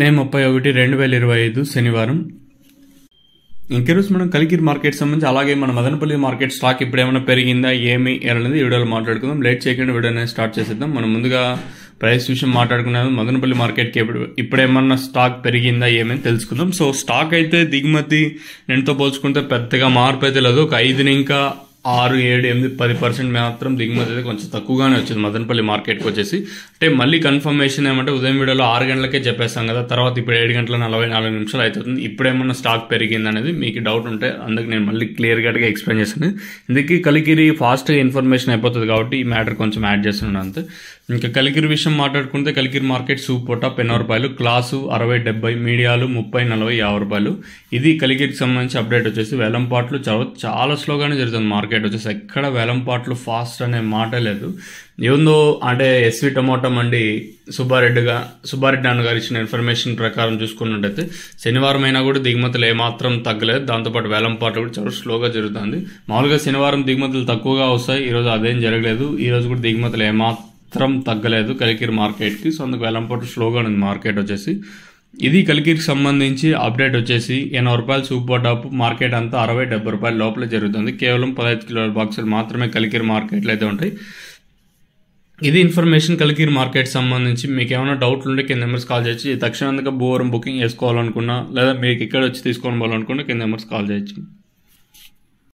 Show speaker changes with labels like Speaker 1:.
Speaker 1: మే 31, 2025 శనివారం. ఇంకెరోజు మనం కలికిరి మార్కెట్ సంబంధించి అలాగే మన మదనపల్లి మార్కెట్ స్టాక్ ఇప్పుడు ఏమైనా పెరిగిందా ఏమి అనేది ఈ వీడియోలో మాట్లాడుకుందాం. లేట్ చేయకుండా వీడియో అనేది స్టార్ట్ చేసేద్దాం. మనం ముందుగా ప్రైస్ విషయం మాట్లాడుకున్నాము. మదనపల్లి మార్కెట్కి ఇప్పుడేమన్నా స్టాక్ పెరిగిందా ఏమని తెలుసుకుందాం. సో స్టాక్ అయితే దిగుమతి నిన్నతో పోల్చుకుంటే పెద్దగా మార్పు అయితే లేదు. ఒక 5 ఇంకా 6, 7, 8, 10% మాత్రం దిగుమతి అయితే కొంచెం తక్కువగానే వచ్చింది మదనపల్లి మార్కెట్కి వచ్చేసి. అంటే మళ్ళీ కన్ఫర్మేషన్ ఏమంటే ఉదయం వీడియోలో 6 గంటలకే చెప్పేస్తాం కదా, తర్వాత ఇప్పుడు 7:44 అవుతుంది. ఇప్పుడేమన్నా స్టాక్ పెరిగింది అనేది మీకు డౌట్ ఉంటే అందుకు నేను మళ్ళీ క్లియర్ కట్గా ఎక్స్ప్లెయిన్ చేస్తాను. ఇందుకే కలికిరి ఫాస్ట్గా ఇన్ఫర్మేషన్ అయిపోతుంది కాబట్టి ఈ మ్యాటర్ కొంచెం యాడ్ చేస్తున్నాను అంతే. ఇంకా కలికిరి విషయం మాట్లాడుకుంటే కలికిరి మార్కెట్ సూపోటా 10 రూపాయలు, క్లాసు 60-70, మీడియాలు 30-40, 50 రూపాయలు. ఇది కలికిరికి సంబంధించి అప్డేట్ వచ్చేసి. వేలంపాట్లు చాలా స్లోగానే జరుగుతుంది మార్కెట్ వచ్చేసి. ఎక్కడ వేలంపాట్లు ఫాస్ట్ అనే మాట లేదు. ఏందో అంటే ఎస్వి టమోటా మండి సుబ్బారెడ్డి అన్నగారు ఇచ్చిన ఇన్ఫర్మేషన్ ప్రకారం చూసుకున్నట్టయితే శనివారం అయినా కూడా దిగుమతులు ఏమాత్రం తగ్గలేదు. దాంతోపాటు వేలంపాట్లు కూడా చాలా స్లోగా జరుగుతుంది. మామూలుగా శనివారం దిగుమతులు తక్కువగా వస్తాయి, ఈరోజు అదేం జరగలేదు. ఈరోజు కూడా దిగుమతులు ఏమాత్రం తగ్గలేదు కలికిరి మార్కెట్కి. సో అందుకు వేలంపాటు స్లోగా ఉంది మార్కెట్ వచ్చేసి. ఇది కలికిరికి సంబంధించి అప్డేట్ వచ్చేసి 80 రూపాయలు సూపర్ టాప్. మార్కెట్ అంతా 60-70 రూపాయల లోపల జరుగుతుంది. కేవలం 15 కిలోల బాక్సులు మాత్రమే కలికిరి మార్కెట్లో అయితే ఉంటాయి. ఇది ఇన్ఫర్మేషన్ కలికిరి మార్కెట్ సంబంధించి. మీకు ఏమైనా డౌట్లు ఉంటే కింద నెంబర్స్ కాల్ చేయొచ్చు. తక్షణంగా బుకింగ్ వేసుకోవాలనుకున్నా లేదా మీకు ఇక్కడ వచ్చి తీసుకోవాలనుకున్నా కింద నెంబర్స్ కాల్ చేయొచ్చు.